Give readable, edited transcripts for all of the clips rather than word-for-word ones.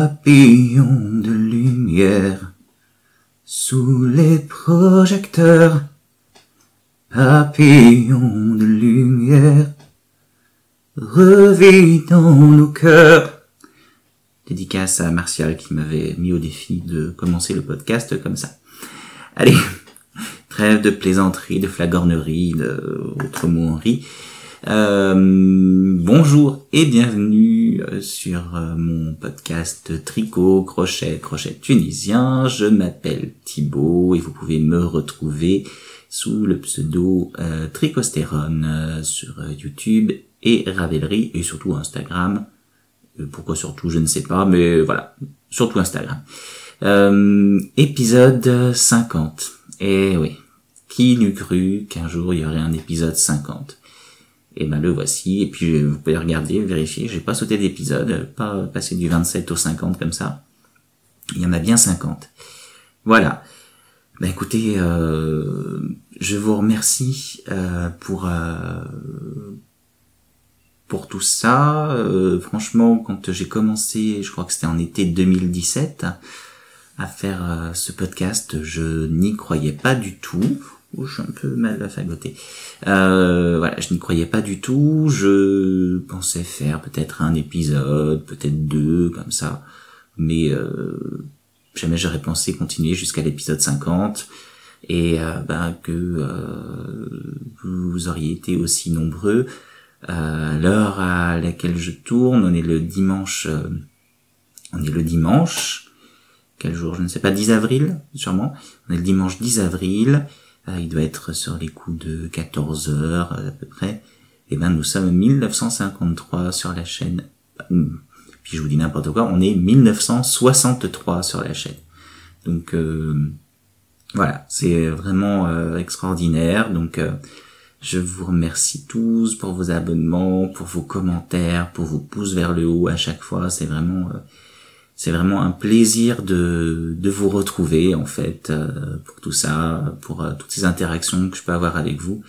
Papillon de lumière sous les projecteurs. Papillon de lumière revit dans nos cœurs. Dédicace à Martial qui m'avait mis au défi de commencer le podcast comme ça. Allez, trêve de plaisanterie, de flagornerie, autre mot en riz. Bonjour et bienvenue sur mon podcast Tricot, Crochet tunisien. Je m'appelle Thibaut et vous pouvez me retrouver sous le pseudo Tricostérone sur YouTube et Ravelry et surtout Instagram. Pourquoi surtout, je ne sais pas, mais voilà, surtout Instagram. Épisode 50. Et oui, qui n'eût cru qu'un jour il y aurait un épisode 50? Et ben le voici, et puis vous pouvez regarder, vérifier, j'ai pas sauté d'épisode, pas passé du 27 au 50 comme ça. Il y en a bien 50. Voilà. Ben écoutez, je vous remercie pour tout ça. Franchement, quand j'ai commencé, je crois que c'était en été 2017, à faire ce podcast, je n'y croyais pas du tout. Je suis un peu mal fagoté. Voilà, je n'y croyais pas du tout. Je pensais faire peut-être un épisode, peut-être deux, comme ça. Mais jamais j'aurais pensé continuer jusqu'à l'épisode 50. Et que vous auriez été aussi nombreux. L'heure à laquelle je tourne, on est le dimanche. Quel jour? Je ne sais pas, 10 avril, sûrement. On est le dimanche 10 avril. Il doit être sur les coups de 14 heures à peu près. Et ben nous sommes 1953 sur la chaîne. Puis je vous dis n'importe quoi, on est 1963 sur la chaîne. Donc voilà, c'est vraiment extraordinaire. Donc je vous remercie tous pour vos abonnements, pour vos commentaires, pour vos pouces vers le haut à chaque fois. C'est vraiment un plaisir de vous retrouver en fait pour tout ça, pour toutes ces interactions que je peux avoir avec vous.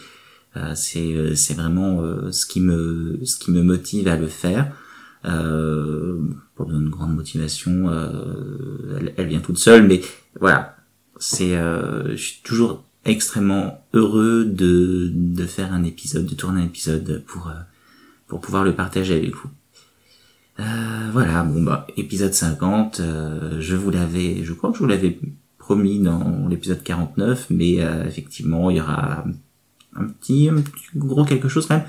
C'est vraiment ce qui me motive à le faire. Pour une grande motivation, elle vient toute seule, mais voilà, je suis toujours extrêmement heureux de faire un épisode, de tourner un épisode pour pouvoir le partager avec vous. Voilà, épisode 50, je crois que je vous l'avais promis dans l'épisode 49, mais effectivement, il y aura un petit gros quelque chose quand même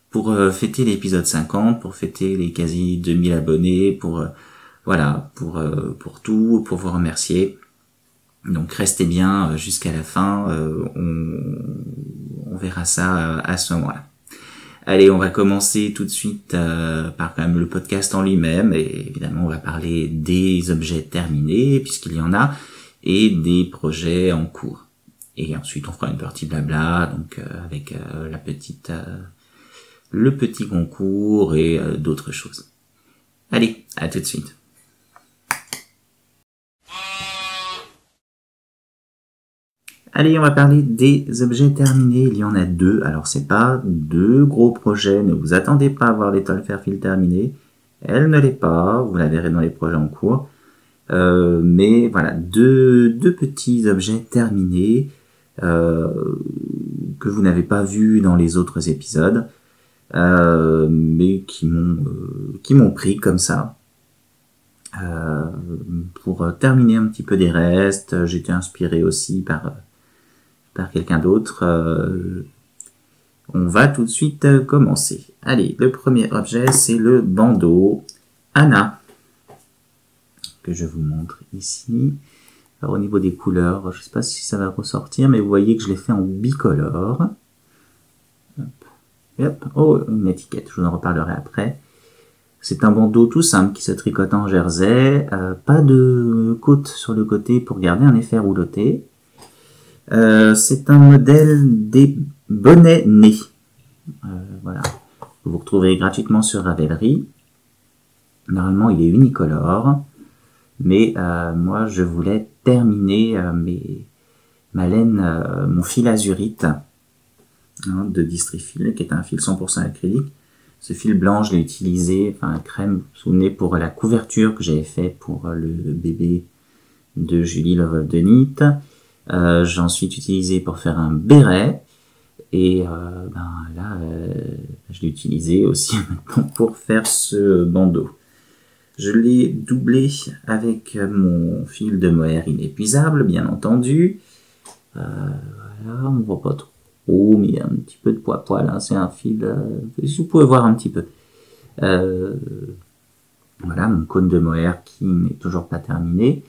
pour fêter l'épisode 50, pour fêter les quasi 2000 abonnés, pour tout, pour vous remercier. Donc restez bien jusqu'à la fin, on verra ça à ce moment-là. Allez, on va commencer tout de suite par quand même le podcast en lui-même, et évidemment on va parler des objets terminés, puisqu'il y en a, et des projets en cours. Et ensuite on fera une partie blabla, donc avec le petit concours et d'autres choses. Allez, à tout de suite. Allez, on va parler des objets terminés. Il y en a deux. Alors, c'est pas deux gros projets. Ne vous attendez pas à voir l'étoile Fairfield terminée. Elle ne l'est pas. Vous la verrez dans les projets en cours. Mais voilà, deux petits objets terminés que vous n'avez pas vus dans les autres épisodes, mais qui m'ont pris comme ça. Pour terminer un petit peu des restes, j'étais inspiré aussi par quelqu'un d'autre. On va tout de suite commencer. Allez, le premier objet, c'est le bandeau Anna, que je vous montre ici. Alors au niveau des couleurs, je ne sais pas si ça va ressortir, mais vous voyez que je l'ai fait en bicolore. Hop. Oh, une étiquette, je vous en reparlerai après. C'est un bandeau tout simple qui se tricote en jersey, pas de côte sur le côté pour garder un effet rouloté. C'est un modèle des bonnets nés. Voilà. Vous retrouverez gratuitement sur Ravelry. Normalement, il est unicolore. Mais moi, je voulais terminer ma laine, mon fil azurite de Distrifil, qui est un fil 100% acrylique, Ce fil blanc, je l'ai utilisé, enfin crème, vous vous souvenez, pour la couverture que j'avais fait pour le bébé de Julie Love of the Knit. J'ai ensuite utilisé pour faire un béret. Et là, je l'ai utilisé aussi maintenant pour faire ce bandeau. Je l'ai doublé avec mon fil de mohair inépuisable, bien entendu. Voilà, on ne voit pas trop, mais il y a un petit peu de poil là. C'est un fil, vous pouvez voir un petit peu. Voilà, mon cône de mohair qui n'est toujours pas terminé.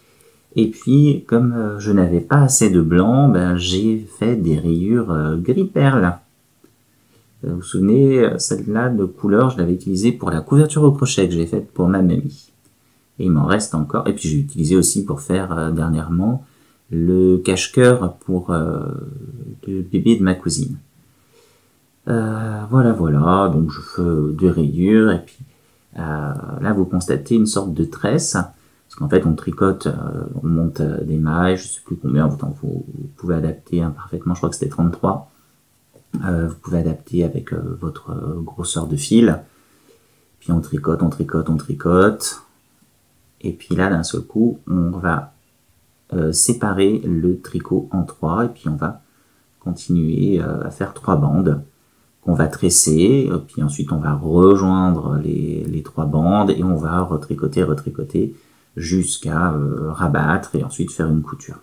Et puis, comme je n'avais pas assez de blanc, j'ai fait des rayures gris perle. Vous vous souvenez, celle-là de couleur, je l'avais utilisée pour la couverture au crochet que j'ai faite pour ma mamie. Et il m'en reste encore. Et puis j'ai utilisé aussi pour faire dernièrement le cache-cœur pour le bébé de ma cousine. Voilà. Donc je fais des rayures et puis là vous constatez une sorte de tresse. Parce qu'en fait on tricote, on monte des mailles, je sais plus combien, vous pouvez adapter parfaitement, je crois que c'était 33. Vous pouvez adapter avec votre grosseur de fil. Puis on tricote. Et puis là, d'un seul coup, on va séparer le tricot en 3. Et puis on va continuer à faire 3 bandes qu'on va tresser. Puis ensuite, on va rejoindre les 3 bandes. Et on va retricoter jusqu'à rabattre et ensuite faire une couture.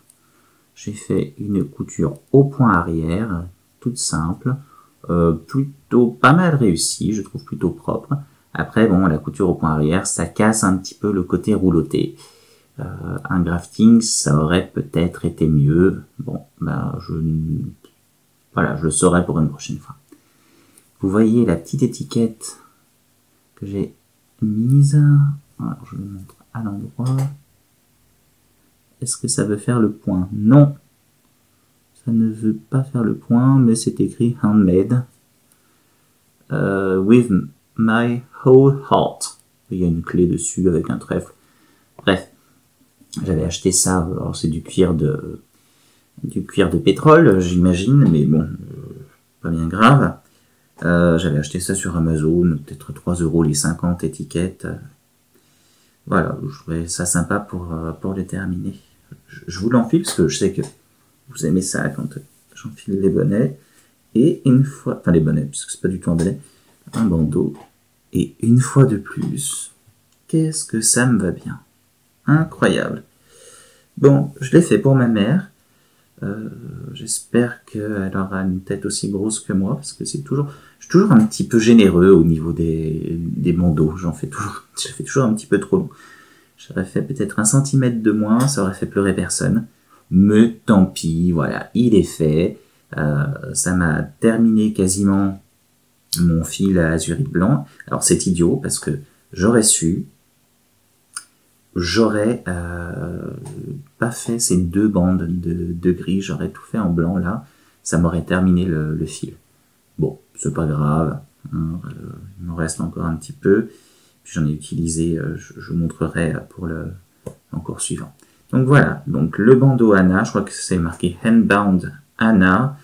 J'ai fait une couture au point arrière, toute simple, plutôt pas mal réussie, je trouve plutôt propre. Après, bon, la couture au point arrière, ça casse un petit peu le côté rouloté. Un grafting, ça aurait peut-être été mieux. Bon, je le saurai pour une prochaine fois. Vous voyez la petite étiquette que j'ai mise. Alors, je vous montre à l'endroit. Est-ce que ça veut faire le point? Non. Ça ne veut pas faire le point, mais c'est écrit handmade. With my whole heart. Il y a une clé dessus avec un trèfle. Bref, j'avais acheté ça. Alors c'est du cuir de pétrole, j'imagine, mais bon, pas bien grave. J'avais acheté ça sur Amazon, peut-être 3 € les 50 étiquettes. Voilà, je trouvais ça sympa pour les terminer. Je vous l'enfile parce que je sais que vous aimez ça quand j'enfile les bonnets. Et une fois, enfin les bonnets, puisque c'est pas du tout un bonnet, un bandeau. Et une fois de plus, qu'est-ce que ça me va bien. Incroyable. Bon, je l'ai fait pour ma mère. J'espère qu'elle aura une tête aussi grosse que moi, parce que je suis toujours un petit peu généreux au niveau des bandeaux. Je fais toujours un petit peu trop long. J'aurais fait peut-être 1 centimètre de moins, ça aurait fait pleurer personne. Mais tant pis, voilà, il est fait. Ça m'a terminé quasiment mon fil à azurite blanc. Alors c'est idiot parce que j'aurais pas fait ces 2 bandes de gris, j'aurais tout fait en blanc là, ça m'aurait terminé le fil. Bon, c'est pas grave, hein, il me reste encore un petit peu, puis j'en ai utilisé, je vous montrerai pour le cours suivant. Donc voilà, donc le bandeau Anna, je crois que c'est marqué Handbound Anna,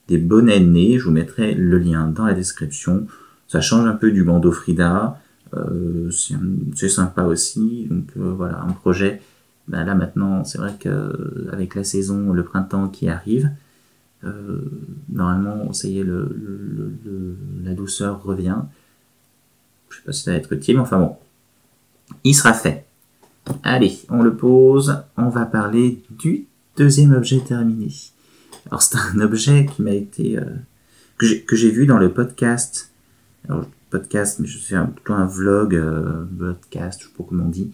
des bonnets de nez, je vous mettrai le lien dans la description. Ça change un peu du bandeau Frida, c'est sympa aussi. Donc voilà, un projet. Là maintenant, c'est vrai qu'avec la saison, le printemps qui arrive, normalement, ça y est, la douceur revient. Je sais pas si ça va être utile, mais enfin bon, il sera fait. Allez, on le pose. On va parler du 2e objet terminé. Alors c'est un objet qui m'a été que j'ai vu dans le podcast. Alors podcast, mais je sais plutôt un vlog, podcast, je sais pas comment on dit,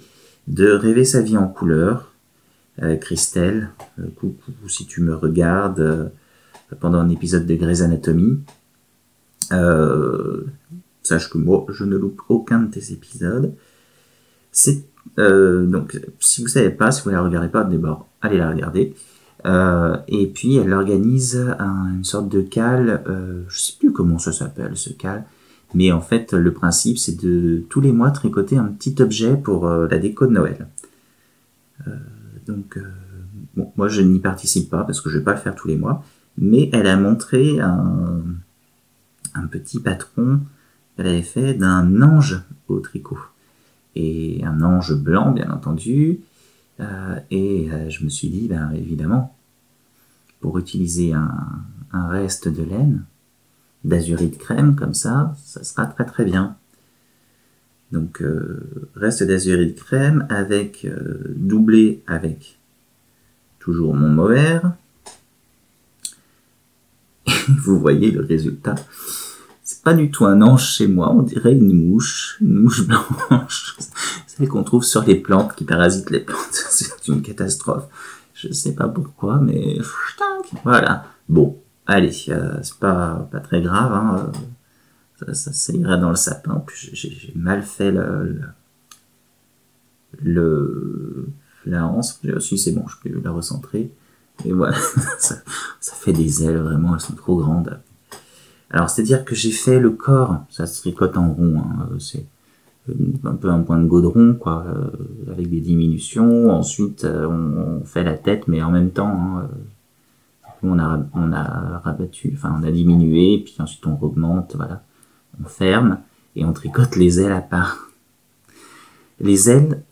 de Rêver sa vie en couleur. Christelle, coucou si tu me regardes pendant un épisode de Grey's Anatomy. Sache que moi, je ne loupe aucun de tes épisodes. C'est donc, si vous savez pas, si vous la regardez pas, d'abord, allez la regarder. Et puis, elle organise une sorte de cale, je sais plus comment ça s'appelle, ce cale, mais en fait, le principe, c'est de, tous les mois, tricoter un petit objet pour la déco de Noël. Donc, bon, moi, je n'y participe pas, parce que je vais pas le faire tous les mois, mais elle a montré un petit patron elle avait fait d'un ange au tricot. Et un ange blanc, bien entendu. Je me suis dit, ben, évidemment, pour utiliser un reste de laine, d'azurite crème, comme ça sera très très bien. Donc, reste d'azurite crème avec doublé avec toujours mon mohair. Vous voyez le résultat. C'est pas du tout un ange chez moi, on dirait une mouche blanche. Celle qu'on trouve sur les plantes, qui parasitent les plantes. C'est une catastrophe. Je sais pas pourquoi, mais voilà. Bon, allez, c'est pas très grave, hein. Ça ira dans le sapin. Puis j'ai mal fait la hanse. Si c'est bon, je peux la recentrer. Et voilà, ça fait des ailes, vraiment, elles sont trop grandes. Alors, c'est-à-dire que j'ai fait le corps, ça se tricote en rond, hein, c'est un peu un point de goudron, quoi, avec des diminutions. Ensuite, on fait la tête, mais en même temps, hein, on a rabattu, enfin, on a diminué, puis ensuite on augmente, voilà. On ferme, et on tricote les ailes à part. Les ailes,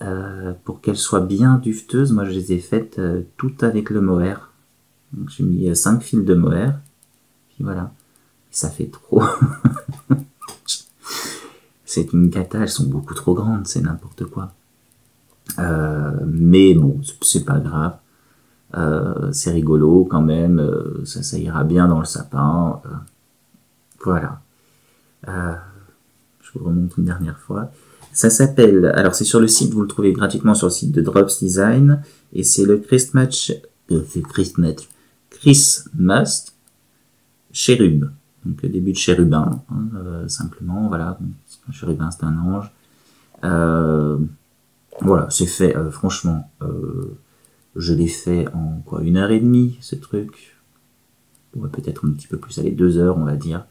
pour qu'elles soient bien duveteuses, moi je les ai faites toutes avec le mohair. Donc j'ai mis 5 fils de mohair, puis voilà. Ça fait trop. C'est une cata, elles sont beaucoup trop grandes, c'est n'importe quoi. Mais bon, c'est pas grave. C'est rigolo quand même, ça ira bien dans le sapin. Voilà. Je vous remonte une dernière fois. Ça s'appelle, alors c'est sur le site, vous le trouvez gratuitement sur le site de Drops Design, et c'est le Christmas Chérub. Donc le début de chérubin, hein, simplement, voilà. Un chérubin, c'est un ange. Voilà, c'est fait, franchement, je l'ai fait en quoi, 1h30, ce truc. Ouais, peut-être un petit peu plus, allez, 2 heures, on va dire.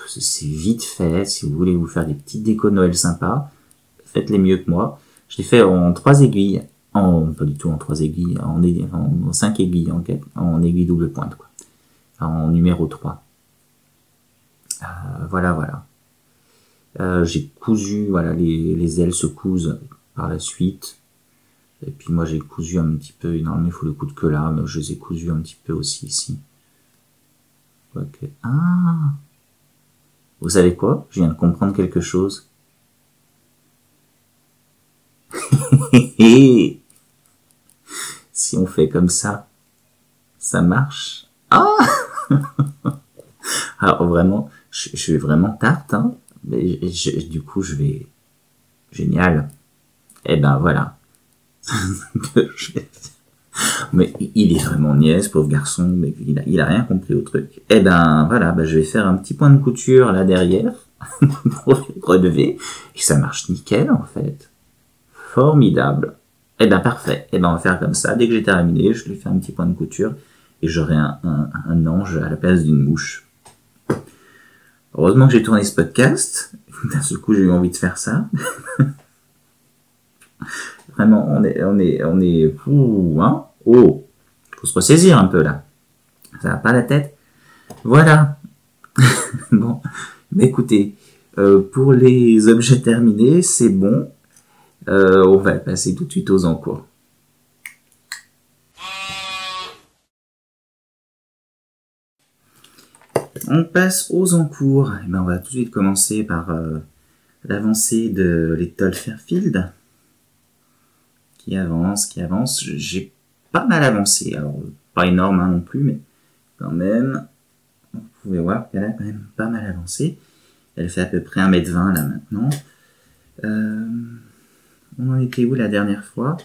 C'est vite fait, si vous voulez vous faire des petites décos de Noël sympas, faites-les mieux que moi. Je l'ai fait en 3 aiguilles, pas du tout en 3 aiguilles, en 5 aiguilles, en aiguille double pointe, quoi. En numéro 3. Voilà. J'ai cousu, voilà, les ailes se cousent par la suite. Et puis moi j'ai cousu un petit peu, normalement il faut le coup de queue là, mais je les ai cousus un petit peu aussi ici. Okay. Ah, vous savez quoi? Je viens de comprendre quelque chose. Si on fait comme ça marche. Ah. Alors vraiment, je suis vraiment tarte, hein. Mais du coup je vais... Génial. Eh ben voilà. Mais il est vraiment niaise, pauvre garçon, mais il a rien compris au truc. Eh ben voilà, ben, je vais faire un petit point de couture là derrière pour relever, et ça marche nickel en fait. Formidable. Eh ben parfait. Eh ben on va faire comme ça. Dès que j'ai terminé, je lui fais un petit point de couture et j'aurai un ange à la place d'une mouche. Heureusement que j'ai tourné ce podcast. D'un seul coup, j'ai eu envie de faire ça. Vraiment, on est fou, hein. Oh, faut se ressaisir un peu là. Ça va pas la tête. Voilà. Bon, mais écoutez, pour les objets terminés, c'est bon. On va passer tout de suite aux encours. On passe aux encours. Et ben, on va tout de suite commencer par l'avancée de l'étoile Fairfield. Qui avance. J'ai pas mal avancé. Alors, pas énorme hein, non plus, mais quand même, vous pouvez voir qu'elle a quand même pas mal avancé. Elle fait à peu près 1m20 là maintenant. On en était où la dernière fois?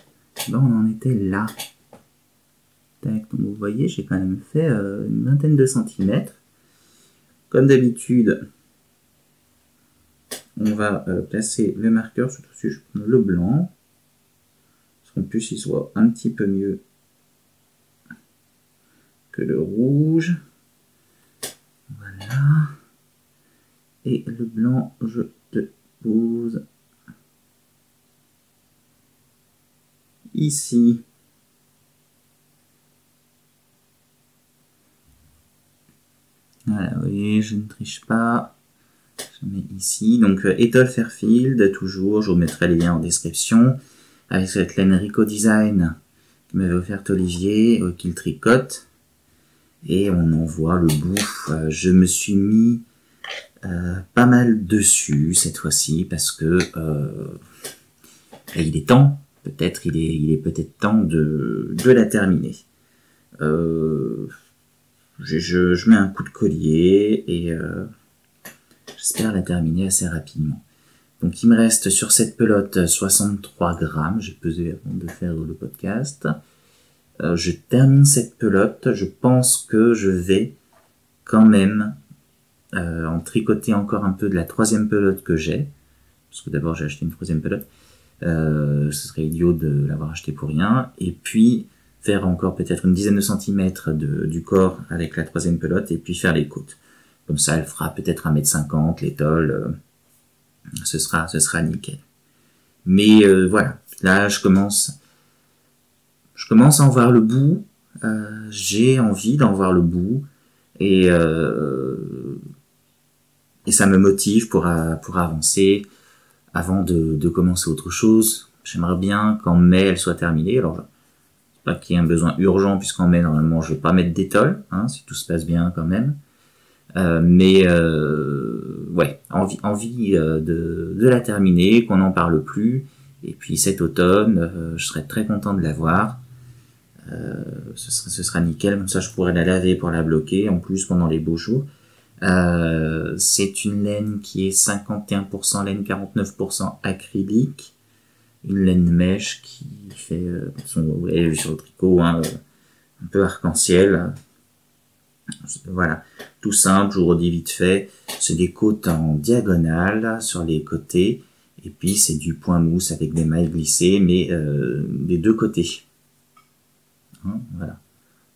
Ben, on en était là. Tac, donc vous voyez, j'ai quand même fait une vingtaine de centimètres. Comme d'habitude, on va placer le marqueur, surtout si je prends le blanc, pour qu'en plus il soit un petit peu mieux que le rouge. Voilà. Et le blanc, je te pose ici. Voilà, vous voyez, je ne triche pas. Je mets ici. Donc, Ethel Fairfield, toujours. Je vous mettrai les liens en description. Avec cette laine Rico Design que m'avait offerte Olivier, qu'il tricote. Et on en voit le bout. Je me suis mis pas mal dessus cette fois-ci parce que il est temps. Peut-être, il est peut-être temps de la terminer. Je mets un coup de collier et j'espère la terminer assez rapidement. Donc il me reste sur cette pelote 63 grammes, j'ai pesé avant de faire le podcast. Je termine cette pelote, je pense que je vais quand même en tricoter encore un peu de la troisième pelote que j'ai, parce que d'abord j'ai acheté une troisième pelote, ce serait idiot de l'avoir acheté pour rien, et puis faire encore peut-être une dizaine de centimètres du corps avec la troisième pelote, et puis faire les côtes. Comme ça, elle fera peut-être 1m50, l'étole, ce sera nickel. Mais voilà, là je commence à en voir le bout, j'ai envie d'en voir le bout, et ça me motive pour avancer avant de commencer autre chose. J'aimerais bien qu'en mai elle soit terminée, alors pas qu'il y ait un besoin urgent, puisqu'en mai normalement je vais pas mettre d'étole, hein, si tout se passe bien quand même. Ouais, envie de la terminer, qu'on n'en parle plus, et puis cet automne, je serais très content de la voir. Ce sera nickel, comme ça je pourrais la laver pour la bloquer, en plus pendant les beaux jours. C'est une laine qui est 51% laine, 49% acrylique, une laine mèche qui fait, vous l'avez vu sur le tricot, hein, un peu arc-en-ciel. Voilà, tout simple, je vous redis vite fait, c'est des côtes en diagonale sur les côtés, et puis c'est du point mousse avec des mailles glissées, mais des deux côtés. Hein, voilà,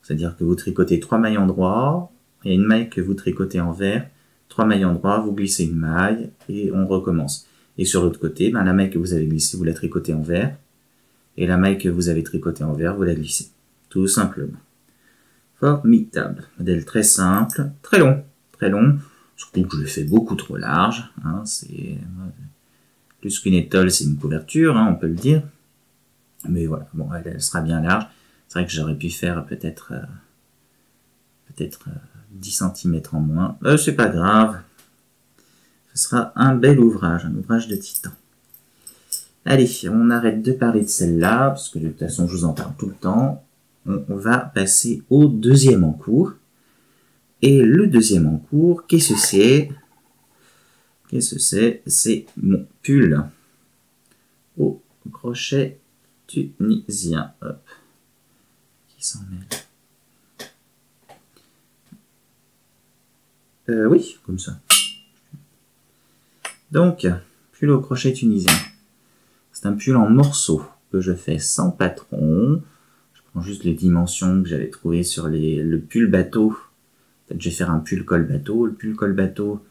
c'est-à-dire que vous tricotez 3 mailles endroits, il y a une maille que vous tricotez envers, 3 mailles endroits, vous glissez une maille, et on recommence. Et sur l'autre côté, ben, la maille que vous avez glissée, vous la tricotez envers, et la maille que vous avez tricotée envers, vous la glissez. Tout simplement. Formidable. Modèle très simple, très long, surtout que je l'ai fait beaucoup trop large, hein, c'est plus qu'une étole, c'est une couverture, hein, on peut le dire, mais voilà, bon, elle sera bien large. C'est vrai que j'aurais pu faire peut-être 10 cm en moins, c'est pas grave, ce sera un bel ouvrage, un ouvrage de titan. Allez, on arrête de parler de celle-là, parce que de toute façon je vous en parle tout le temps. On va passer au deuxième encours. Et le deuxième encours, qu'est-ce que c'est? C'est mon pull au crochet tunisien. Hop. Qui s'en mêle? Oui, comme ça. Donc, pull au crochet tunisien. C'est un pull en morceaux que je fais sans patron. Juste les dimensions que j'avais trouvées sur le pull bateau. Peut-être je vais faire un pull col bateau. Le pull col bateau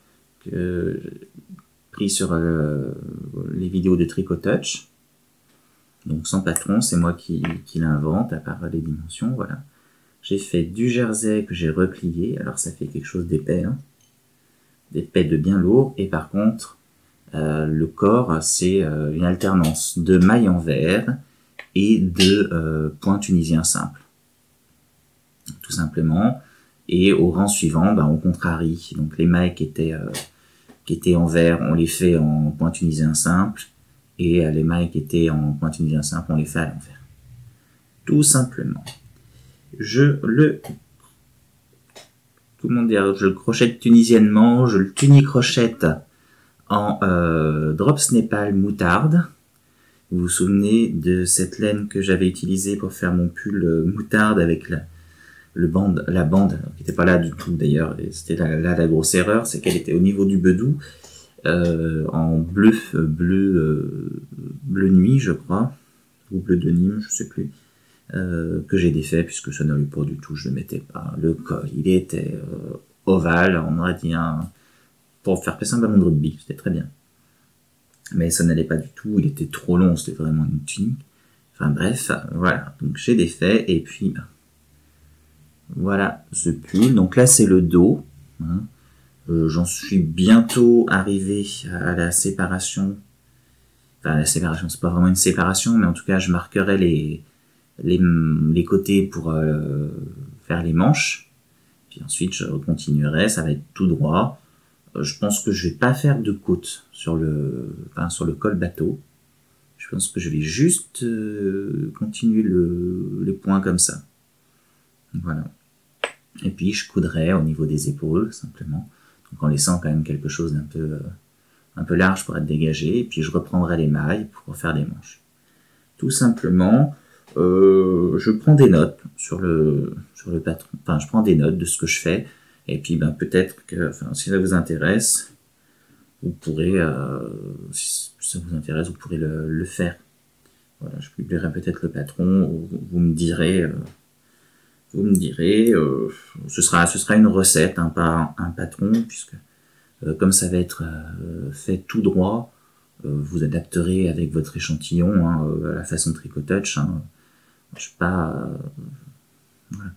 que j'ai pris sur les vidéos de Tricotouch. Donc sans patron, c'est moi qui l'invente, à part les dimensions, voilà. J'ai fait du jersey que j'ai replié, alors ça fait quelque chose d'épais, hein. D'épais, de bien lourd, et par contre, le corps, c'est une alternance de mailles en verre et de points tunisiens simples, tout simplement. Et au rang suivant, on contrarie. Donc les mailles qui étaient en vert, on les fait en points tunisiens simples, et les mailles qui étaient en points tunisiens simples, on les fait à l'envers. Tout simplement. Je le crochette tunisiennement, je le tunicrochette en drops Népal moutarde. Vous vous souvenez de cette laine que j'avais utilisée pour faire mon pull moutarde avec la bande, qui n'était pas là du tout d'ailleurs, et c'était la grosse erreur, c'est qu'elle était au niveau du bedou, en bleu nuit je crois, ou bleu de Nîmes, je sais plus, que j'ai défait puisque ça n'allait pas du tout, je le mettais pas, le col, il était ovale, on aurait dit pour faire passer un ballon de rugby, c'était très bien. Mais ça n'allait pas du tout, il était trop long, c'était vraiment une tunique. Enfin bref, voilà, donc j'ai défait, et puis voilà ce pull. Donc là c'est le dos, hein. J'en suis bientôt arrivé à la séparation. Enfin, la séparation, c'est pas vraiment une séparation, mais en tout cas, je marquerai les côtés pour faire les manches. Puis ensuite, je continuerai, ça va être tout droit. Je pense que je vais pas faire de côte sur le col bateau. Je pense que je vais juste continuer les points comme ça. Voilà. Et puis, je coudrai au niveau des épaules, simplement. Donc, en laissant quand même quelque chose un peu large pour être dégagé. Et puis, je reprendrai les mailles pour faire des manches. Tout simplement, je prends des notes sur le patron. Enfin, je prends des notes de ce que je fais. Et puis, peut-être que, si ça vous intéresse, vous pourrez, si ça vous intéresse, vous pourrez le faire. Voilà, je publierai peut-être le patron. Vous me direz, ce sera une recette, hein, pas un patron, puisque comme ça va être fait tout droit, vous adapterez avec votre échantillon, hein, à la façon Tricotouch. Hein. Je sais pas. Voilà.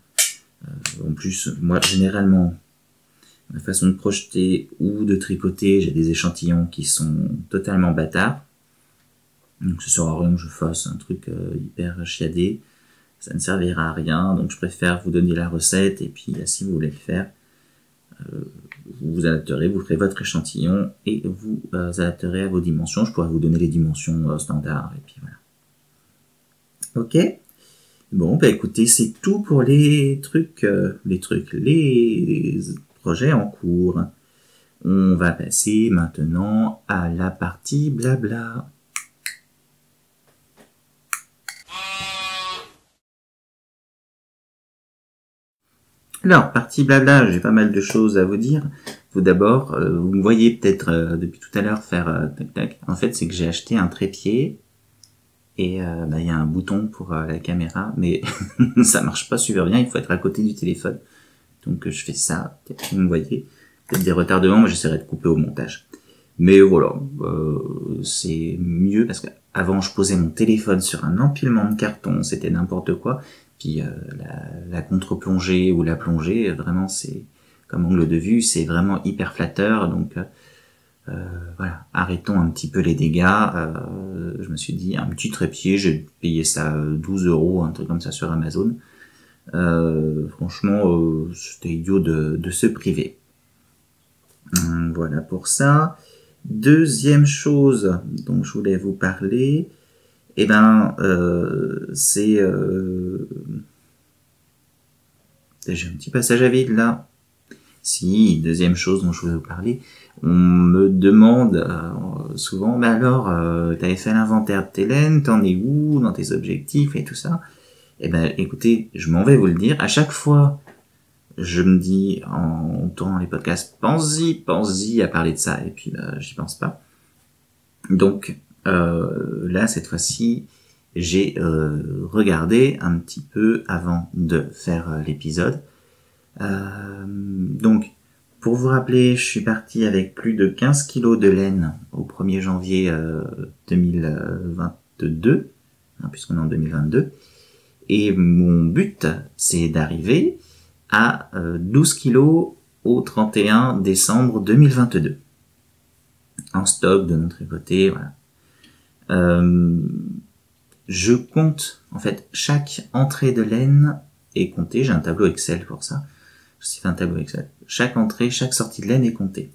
En plus, moi, généralement, la façon de crocheter ou de tricoter, j'ai des échantillons qui sont totalement bâtards. Donc, ce sera rien que je fasse un truc hyper chiadé. Ça ne servira à rien. Donc, je préfère vous donner la recette. Et puis, si vous voulez le faire, vous vous adapterez, vous ferez votre échantillon et vous adapterez à vos dimensions. Je pourrais vous donner les dimensions standards. Et puis, voilà. Ok. Bon, écoutez, c'est tout pour les projets en cours. On va passer maintenant à la partie blabla. Alors, partie blabla, j'ai pas mal de choses à vous dire. Tout d'abord, vous me voyez peut-être depuis tout à l'heure faire tac-tac. En fait, c'est que j'ai acheté un trépied et il y a un bouton pour la caméra, mais ça marche pas super bien, il faut être à côté du téléphone. Donc je fais ça, peut-être que vous me voyez. Peut-être des retardements, mais j'essaierai de couper au montage. Mais voilà, c'est mieux parce qu'avant je posais mon téléphone sur un empilement de carton, c'était n'importe quoi. Puis la contre-plongée ou la plongée, vraiment c'est comme angle de vue, c'est vraiment hyper flatteur. Donc voilà, arrêtons un petit peu les dégâts. Je me suis dit un petit trépied, j'ai payé ça 12 €, un truc comme ça sur Amazon. Franchement, c'était idiot de se priver. Voilà pour ça. Deuxième chose dont je voulais vous parler, c'est j'ai un petit passage à vide là. Si, deuxième chose dont je voulais vous parler, on me demande souvent, alors, t'avais fait l'inventaire de tes laines, t'en es où dans tes objectifs et tout ça. Écoutez, je m'en vais vous le dire. À chaque fois, je me dis en tournant les podcasts, pense-y à parler de ça, et puis j'y pense pas. Donc là, cette fois-ci, j'ai regardé un petit peu avant de faire l'épisode. Donc, pour vous rappeler, je suis parti avec plus de 15 kilos de laine au 1er janvier 2022, hein, puisqu'on est en 2022. Et mon but, c'est d'arriver à 12 kilos au 31 décembre 2022. En stock de notre côté, voilà. Je compte, en fait, chaque entrée de laine est comptée. J'ai un tableau Excel pour ça. J'ai fait un tableau Excel. Chaque entrée, chaque sortie de laine est comptée.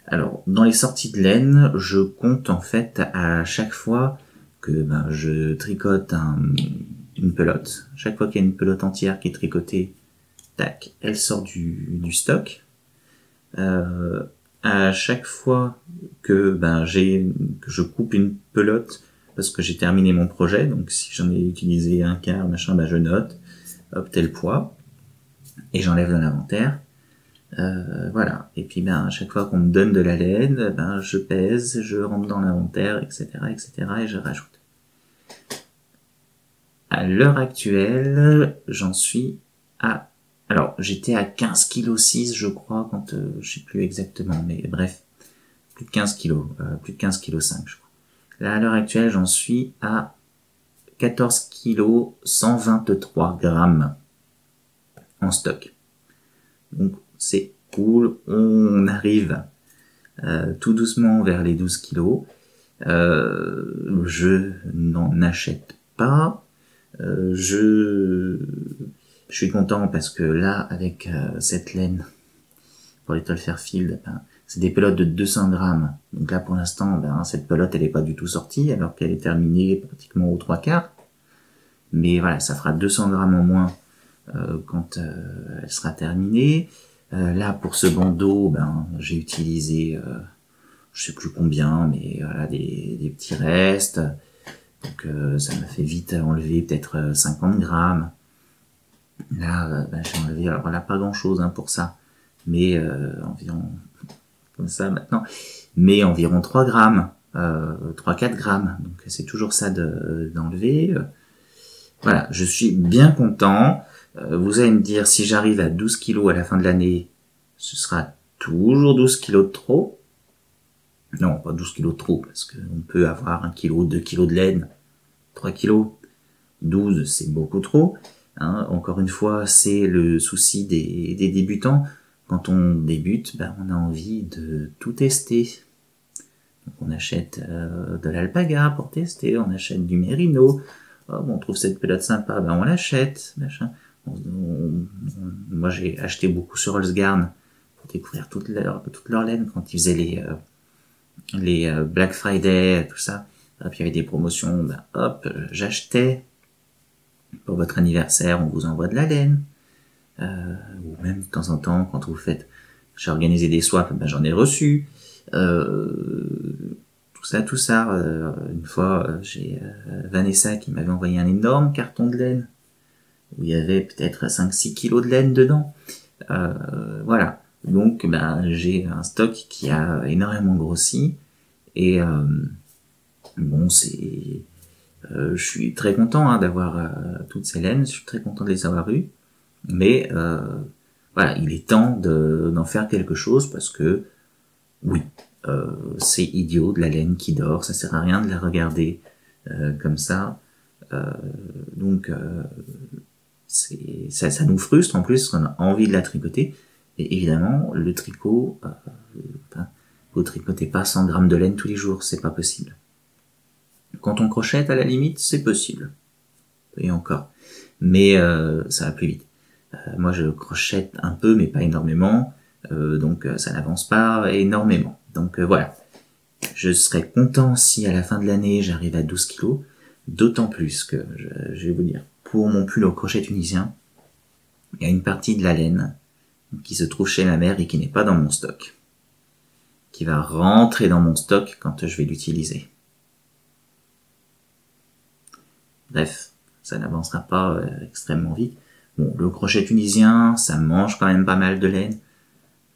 Alors, dans les sorties de laine, je compte en fait à chaque fois que je tricote une pelote. Chaque fois qu'il y a une pelote entière qui est tricotée, tac, elle sort du stock. À chaque fois que je coupe une pelote parce que j'ai terminé mon projet, donc si j'en ai utilisé un quart, machin, je note, hop, tel poids, et j'enlève de l'inventaire. Voilà. Et puis à chaque fois qu'on me donne de la laine, je pèse, je rentre dans l'inventaire, etc., et je rajoute. À l'heure actuelle, j'en suis à... Alors, j'étais à 15,6 kg, je crois, quand je sais plus exactement, mais bref, plus de 15 kg, plus de 15,5 kg, je crois. Là, à l'heure actuelle, j'en suis à 14 kg 123 grammes en stock. Donc, c'est cool. On arrive tout doucement vers les 12 kilos. Je n'en achète pas. Je suis content parce que là, avec cette laine pour Little Fairfield, c'est des pelotes de 200 grammes. Donc là, pour l'instant, cette pelote, elle est pas du tout sortie, alors qu'elle est terminée pratiquement aux 3/4. Mais voilà, ça fera 200 grammes en moins quand elle sera terminée. Là, pour ce bandeau, j'ai utilisé, je sais plus combien, mais voilà, des petits restes. Donc ça m'a fait vite enlever peut-être 50 grammes. Là, j'ai enlevé, alors là, pas grand-chose pour ça, mais environ, comme ça maintenant, mais environ 3 grammes, 3-4 grammes. Donc c'est toujours ça d'enlever. Voilà, je suis bien content. Vous allez me dire, si j'arrive à 12 kilos à la fin de l'année, ce sera toujours 12 kilos de trop. Non, pas 12 kilos de trop, parce qu'on peut avoir 1 kilo, 2 kilos de laine, 3 kilos. 12, c'est beaucoup trop. Encore une fois, c'est le souci des débutants. Quand on débute, on a envie de tout tester. Donc on achète de l'alpaga pour tester, on achète du mérino. On trouve cette pelote sympa, on l'achète. Moi, j'ai acheté beaucoup sur Holzgarn pour découvrir toute leur laine quand ils faisaient les Black Friday, tout ça. Puis il y avait des promotions, j'achetais. Pour votre anniversaire, on vous envoie de la laine. Ou même de temps en temps, quand vous faites... J'ai organisé des swaps, j'en ai reçu. Tout ça. Une fois, j'ai Vanessa qui m'avait envoyé un énorme carton de laine, où il y avait peut-être 5-6 kilos de laine dedans. Voilà. Donc, j'ai un stock qui a énormément grossi. Et je suis très content d'avoir toutes ces laines, je suis très content de les avoir eues, mais voilà, il est temps d'en faire quelque chose parce que oui, c'est idiot de la laine qui dort, ça sert à rien de la regarder comme ça, donc ça nous frustre en plus, on a envie de la tricoter, et évidemment le tricot, vous tricotez pas 100 grammes de laine tous les jours, c'est pas possible. Quand on crochette, à la limite, c'est possible. Et encore. Mais ça va plus vite. Moi, je crochette un peu, mais pas énormément. Donc, ça n'avance pas énormément. Donc, voilà. Je serais content si, à la fin de l'année, j'arrive à 12 kilos. D'autant plus que, je vais vous dire, pour mon pull au crochet tunisien, il y a une partie de la laine qui se trouve chez ma mère et qui n'est pas dans mon stock. Qui va rentrer dans mon stock quand je vais l'utiliser. Bref, ça n'avancera pas extrêmement vite. Bon, le crochet tunisien, ça mange quand même pas mal de laine.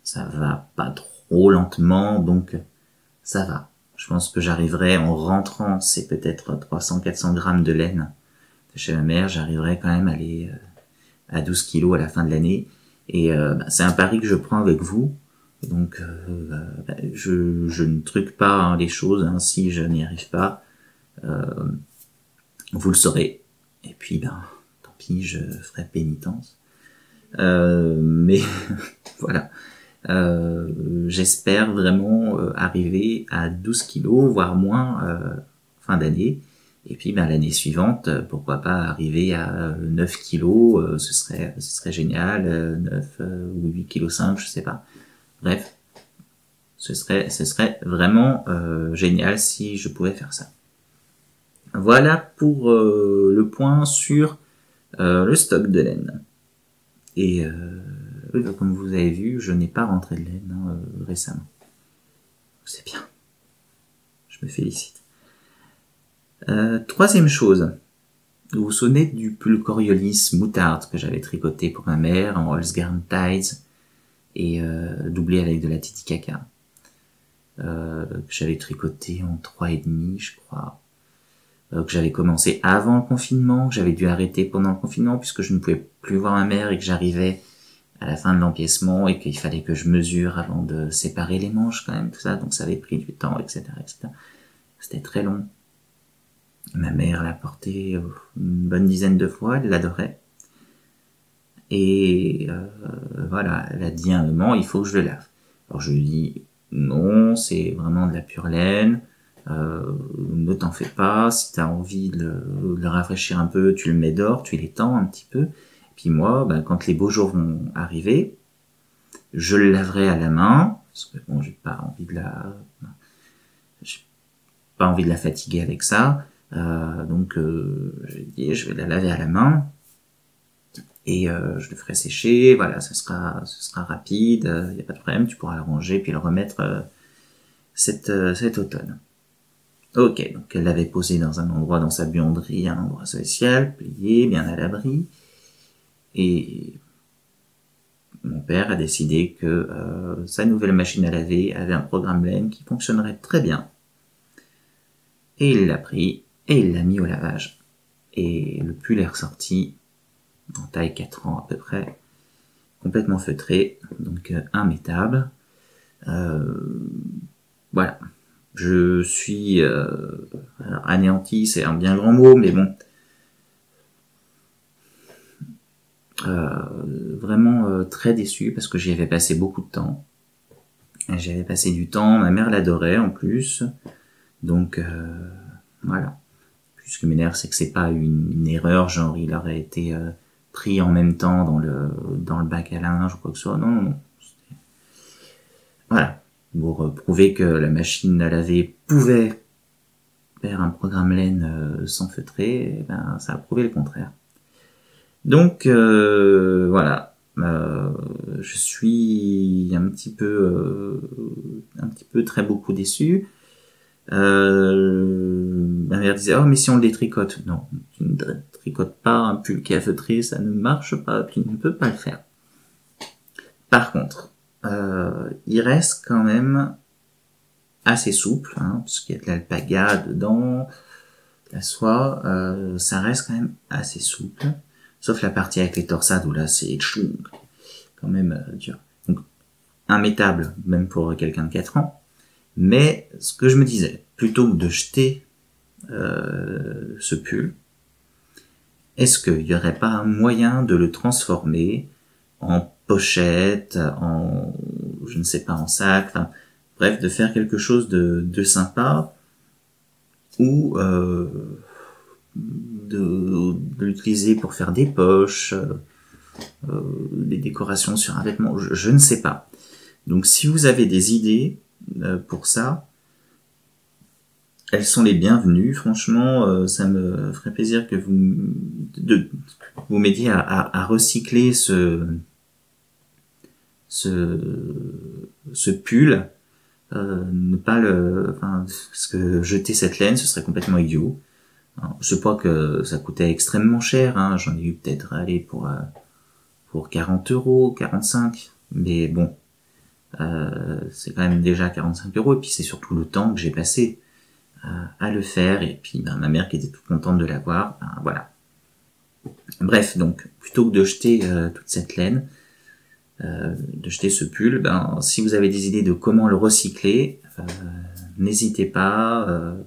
Ça va pas trop lentement, donc ça va. Je pense que j'arriverai en rentrant, c'est peut-être 300-400 grammes de laine de chez ma mère, j'arriverai quand même à aller à 12 kilos à la fin de l'année. Et c'est un pari que je prends avec vous. Donc je ne truque pas les choses, si je n'y arrive pas. Vous le saurez. Et puis, tant pis, je ferai pénitence. Mais voilà. J'espère vraiment arriver à 12 kilos, voire moins, fin d'année. Et puis, l'année suivante, pourquoi pas arriver à 9 kilos, ce serait génial, 9 ou 8 kg 5, je sais pas. Bref. Ce serait vraiment génial si je pouvais faire ça. Voilà pour le point sur le stock de laine. Et comme vous avez vu, je n'ai pas rentré de laine récemment. C'est bien. Je me félicite. Troisième chose. Vous vous souvenez du pull Coriolis moutarde que j'avais tricoté pour ma mère en Holzgarn Tides et doublé avec de la Titicaca. Que j'avais tricoté en 3,5, je crois. Que j'avais commencé avant le confinement, que j'avais dû arrêter pendant le confinement puisque je ne pouvais plus voir ma mère et que j'arrivais à la fin de l'empiècement et qu'il fallait que je mesure avant de séparer les manches quand même, tout ça, donc ça avait pris du temps, etc., etc. C'était très long. Ma mère l'a porté une bonne dizaine de fois, elle l'adorait. Et voilà, elle a dit à un moment, il faut que je le lave. Alors je lui dis, non, c'est vraiment de la pure laine, ne t'en fais pas, si tu as envie de le rafraîchir un peu, tu le mets dehors, tu l'étends un petit peu. Et puis moi, quand les beaux jours vont arriver, je le laverai à la main, parce que bon, j'ai pas envie de la fatiguer avec ça. Donc j'ai dit, je vais la laver à la main. Et je le ferai sécher, voilà, ce sera rapide, y a pas de problème, tu pourras le ranger puis le remettre cet automne. Ok, donc elle l'avait posé dans un endroit dans sa buanderie, un endroit spécial, plié, bien à l'abri. Et mon père a décidé que sa nouvelle machine à laver avait un programme laine qui fonctionnerait très bien. Et il l'a pris et il l'a mis au lavage. Et le pull est ressorti en taille 4 ans à peu près, complètement feutré, donc immétable. Voilà. Je suis alors, anéanti, c'est un bien grand mot, mais bon. Vraiment très déçu parce que j'y avais passé beaucoup de temps. J'y avais passé du temps, ma mère l'adorait en plus. Donc voilà. Puis ce qui m'énerve, c'est que c'est pas une erreur, genre il aurait été pris en même temps dans le bac à linge ou quoi que ce soit. Non, non, non. Voilà. Pour prouver que la machine à laver pouvait faire un programme laine sans feutrer, eh ben, ça a prouvé le contraire. Donc voilà. Je suis un petit peu très beaucoup déçu. Ma mère disait, oh mais si on le détricote. Non, tu ne tricotes pas un pull qui est feutré, ça ne marche pas, tu ne peux pas le faire. Par contre, il reste quand même assez souple, hein, parce qu'il y a de l'alpaga dedans, la soie, ça reste quand même assez souple, sauf la partie avec les torsades où là c'est quand même dur. Donc, immétable, même pour quelqu'un de 4 ans. Mais ce que je me disais, plutôt que de jeter ce pull, est-ce qu'il n'y aurait pas un moyen de le transformer en pochette, je ne sais pas, en sac, enfin, bref, de faire quelque chose de sympa, ou de l'utiliser pour faire des poches, des décorations sur un vêtement, je ne sais pas. Donc si vous avez des idées pour ça, elles sont les bienvenues. Franchement, ça me ferait plaisir que vous m'aidiez à recycler ce pull, ne pas parce que jeter cette laine, ce serait complètement idiot. Alors, je sais pas que ça coûtait extrêmement cher, hein, j'en ai eu peut-être pour 40 €, 45, mais bon, c'est quand même déjà 45 €, et puis c'est surtout le temps que j'ai passé à le faire, et puis ma mère qui était toute contente de l'avoir, voilà. Bref, donc, plutôt que de jeter toute cette laine, de jeter ce pull, si vous avez des idées de comment le recycler, n'hésitez pas,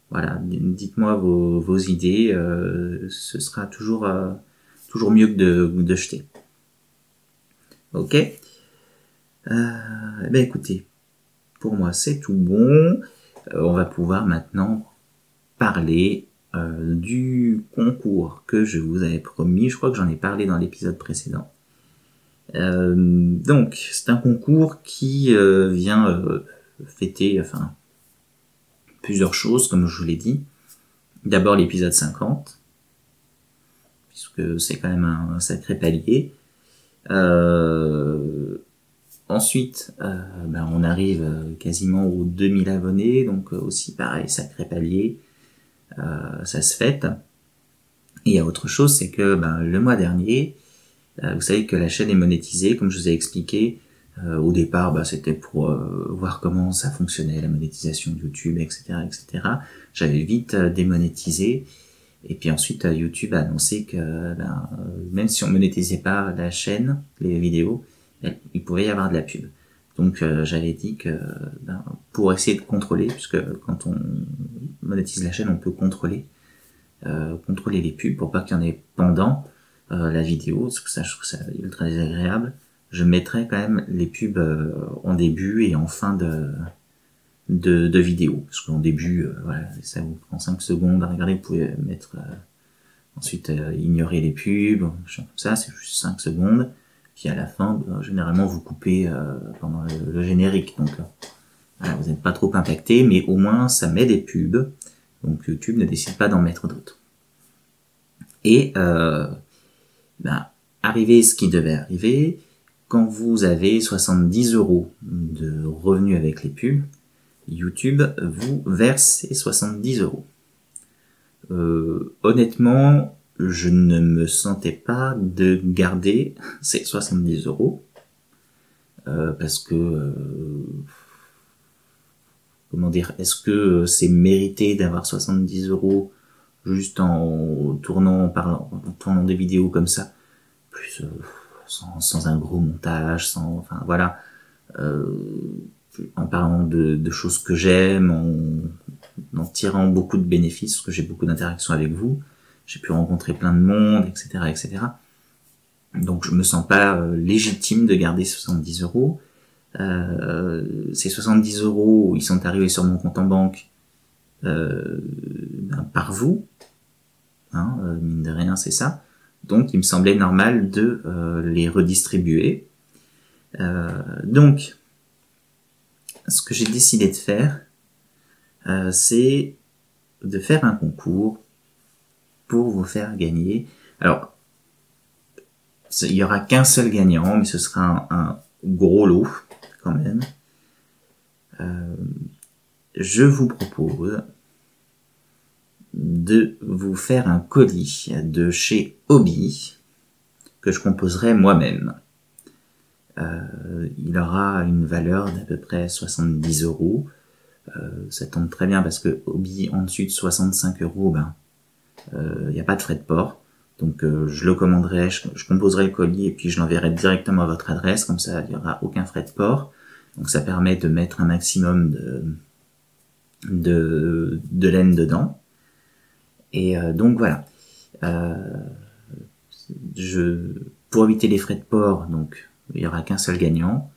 voilà, dites-moi vos idées, ce sera toujours mieux que de jeter. Ok. Écoutez, pour moi c'est tout bon. On va pouvoir maintenant parler du concours que je vous avais promis. Je crois que j'en ai parlé dans l'épisode précédent. Donc, c'est un concours qui vient fêter plusieurs choses, comme je vous l'ai dit. D'abord l'épisode 50, puisque c'est quand même un sacré palier. Ensuite, on arrive quasiment aux 2000 abonnés, donc aussi pareil, sacré palier, ça se fête. Et il y a autre chose, c'est que le mois dernier, vous savez que la chaîne est monétisée, comme je vous ai expliqué. Au départ, c'était pour voir comment ça fonctionnait, la monétisation de YouTube, etc., etc. J'avais vite démonétisé. Et puis ensuite, YouTube a annoncé que même si on monétisait pas la chaîne, les vidéos, il pouvait y avoir de la pub. Donc j'avais dit que pour essayer de contrôler, puisque quand on monétise la chaîne, on peut contrôler les pubs pour pas qu'il y en ait pendant. la vidéo, parce que ça, je trouve ça ultra désagréable, je mettrai quand même les pubs en début et en fin de vidéo. Parce qu'en début, voilà, ça vous prend 5 secondes à regarder, vous pouvez mettre ensuite ignorer les pubs, comme ça, c'est juste 5 secondes. Puis à la fin, généralement vous coupez pendant le générique, donc voilà, vous n'êtes pas trop impacté, mais au moins ça met des pubs, donc YouTube ne décide pas d'en mettre d'autres. Et arriver ce qui devait arriver, quand vous avez 70 € de revenus avec les pubs, YouTube vous verse ces 70 €. Honnêtement, je ne me sentais pas de garder ces 70 € parce que comment dire, est-ce que c'est mérité d'avoir 70 € juste en tournant des vidéos comme ça, plus sans un gros montage, enfin voilà, en parlant de choses que j'aime, en tirant beaucoup de bénéfices, parce que j'ai beaucoup d'interactions avec vous, j'ai pu rencontrer plein de monde, etc., etc. Donc je me sens pas légitime de garder 70 €. Ces 70 €, ils sont arrivés sur mon compte en banque par vous, hein, mine de rien c'est ça. Donc il me semblait normal de les redistribuer. Donc ce que j'ai décidé de faire, c'est de faire un concours pour vous faire gagner. Alors, il y aura qu'un seul gagnant, mais ce sera un gros lot quand même. Je vous propose de vous faire un colis de chez Hobby que je composerai moi-même. Il aura une valeur d'à peu près 70 €. Ça tombe très bien parce que Hobby en dessus de 65 €, il n'y a pas de frais de port. Donc je le commanderai, je composerai le colis et puis je l'enverrai directement à votre adresse, comme ça il n'y aura aucun frais de port. Donc ça permet de mettre un maximum de laine dedans. Et donc voilà. Pour éviter les frais de port, donc il n'y aura qu'un seul gagnant.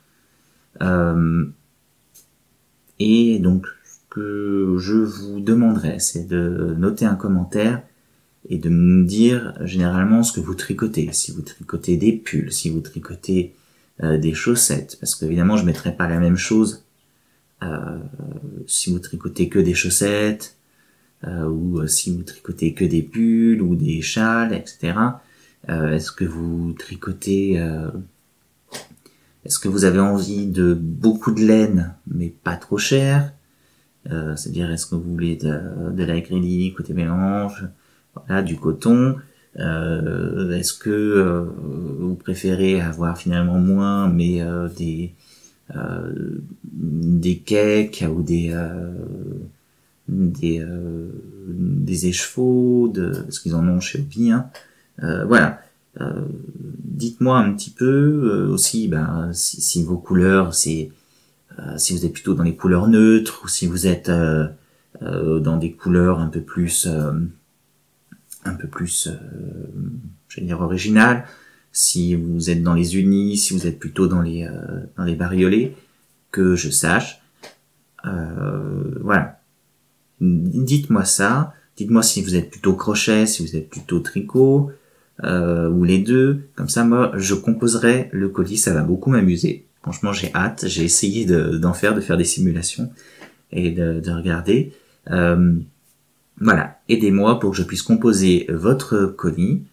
Et donc ce que je vous demanderai, c'est de noter un commentaire et de me dire généralement ce que vous tricotez. Si vous tricotez des pulls, si vous tricotez des chaussettes, parce qu'évidemment je mettrai pas la même chose si vous tricotez que des chaussettes, ou si vous tricotez que des pulls ou des châles, etc. Est-ce que vous tricotez est-ce que vous avez envie de beaucoup de laine mais pas trop cher, c'est-à-dire est-ce que vous voulez de l'acrylique, côté mélange, voilà, du coton, est-ce que vous préférez avoir finalement moins mais des cakes ou des écheveaux, parce qu'ils en ont chez Hobby, hein. Voilà. Dites-moi un petit peu aussi si vos couleurs, si vous êtes plutôt dans les couleurs neutres ou si vous êtes dans des couleurs un peu plus j'allais dire originales, si vous êtes dans les unis, si vous êtes plutôt dans les bariolés, que je sache. Voilà. Dites-moi ça. Dites-moi si vous êtes plutôt crochet, si vous êtes plutôt tricot, ou les deux. Comme ça, moi, je composerai le colis. Ça va beaucoup m'amuser. Franchement, j'ai hâte. J'ai essayé de faire des simulations et de regarder. Voilà. Aidez-moi pour que je puisse composer votre colis.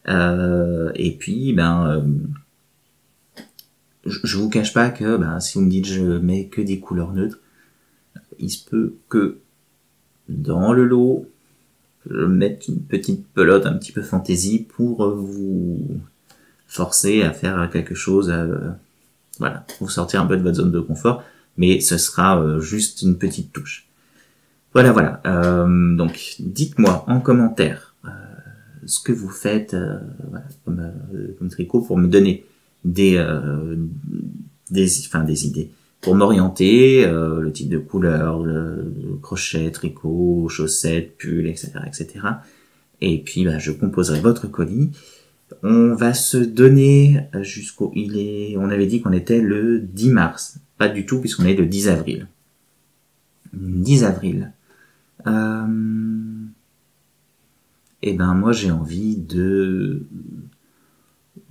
Et puis, je vous cache pas que, si vous me dites je mets que des couleurs neutres, il se peut que dans le lot, je mette une petite pelote un petit peu fantaisie pour vous forcer à faire quelque chose, voilà, vous sortir un peu de votre zone de confort, mais ce sera juste une petite touche. Voilà. Donc, dites-moi en commentaire ce que vous faites comme tricot pour me donner des idées, pour m'orienter, le type de couleur, le crochet, tricot, chaussettes, pull, etc., etc. Et puis, je composerai votre colis. On va se donner on avait dit qu'on était le 10 mars. Pas du tout, puisqu'on est le 10 avril. 10 avril. Eh ben, moi, j'ai envie de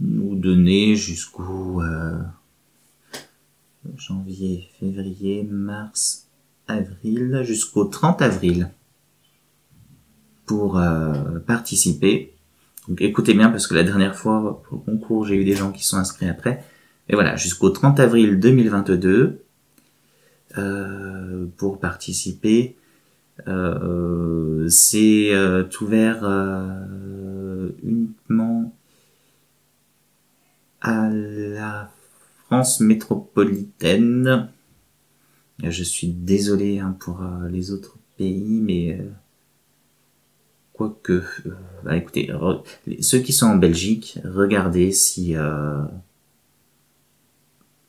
nous donner jusqu'au janvier, février, mars, avril, jusqu'au 30 avril pour participer. Donc écoutez bien, parce que la dernière fois, au concours, j'ai eu des gens qui sont inscrits après. Et voilà, jusqu'au 30 avril 2022 pour participer. C'est ouvert uniquement à la France métropolitaine. Je suis désolé pour les autres pays, mais quoique, écoutez, ceux qui sont en Belgique, regardez si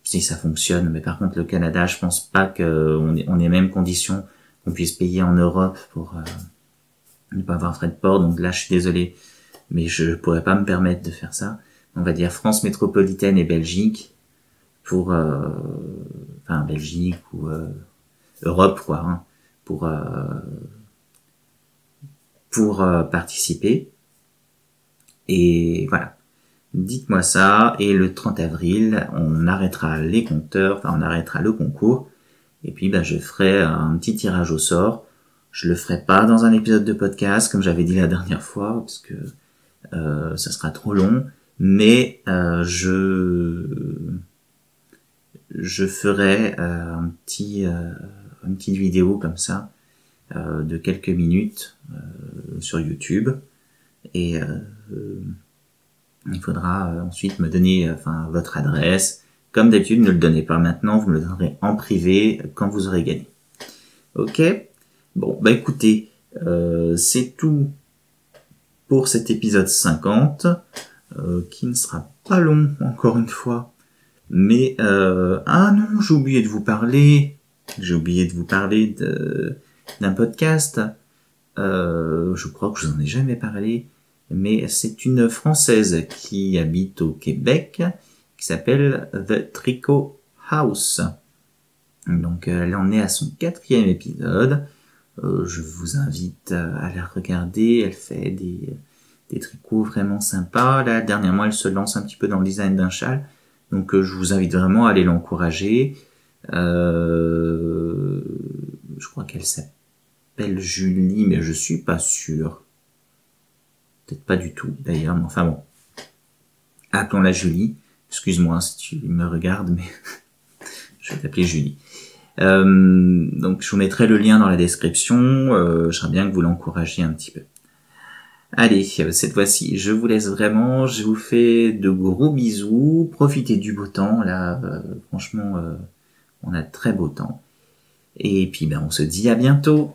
ça fonctionne. Mais par contre, le Canada, je pense pas qu'on ait les mêmes conditions qu'on puisse payer en Europe pour ne pas avoir frais de port. Donc là, je suis désolé, mais je pourrais pas me permettre de faire ça. On va dire France métropolitaine et Belgique pour, Belgique ou Europe, quoi, hein, pour participer. Et voilà. Dites-moi ça, et le 30 avril, on arrêtera les compteurs, on arrêtera le concours, et puis je ferai un petit tirage au sort. Je le ferai pas dans un épisode de podcast, comme j'avais dit la dernière fois, parce que ça sera trop long, mais je ferai une petite vidéo comme ça, de quelques minutes sur YouTube, et il faudra ensuite me donner votre adresse. Comme d'habitude, ne le donnez pas maintenant, vous me le donnerez en privé quand vous aurez gagné. Ok ? Bon, écoutez, c'est tout pour cet épisode 50, qui ne sera pas long, encore une fois. Mais, non, j'ai oublié de vous parler d'un podcast. Je crois que je vous en ai jamais parlé, mais c'est une Française qui habite au Québec, qui s'appelle The Tricot House. Donc elle en est à son 4e épisode. Je vous invite à la regarder. Elle fait des tricots vraiment sympas. Là, dernièrement, elle se lance un petit peu dans le design d'un châle. Donc je vous invite vraiment à aller l'encourager. Je crois qu'elle s'appelle Julie, mais je suis pas sûr. Peut-être pas du tout, d'ailleurs, mais enfin bon. Appelons-la Julie. Excuse-moi si tu me regardes, mais je vais t'appeler Julie. Donc je vous mettrai le lien dans la description. Je serais bien que vous l'encouragiez un petit peu. Allez, cette fois-ci, je vous laisse vraiment. Je vous fais de gros bisous. Profitez du beau temps. Là, franchement, on a de très beau temps. Et puis, on se dit à bientôt.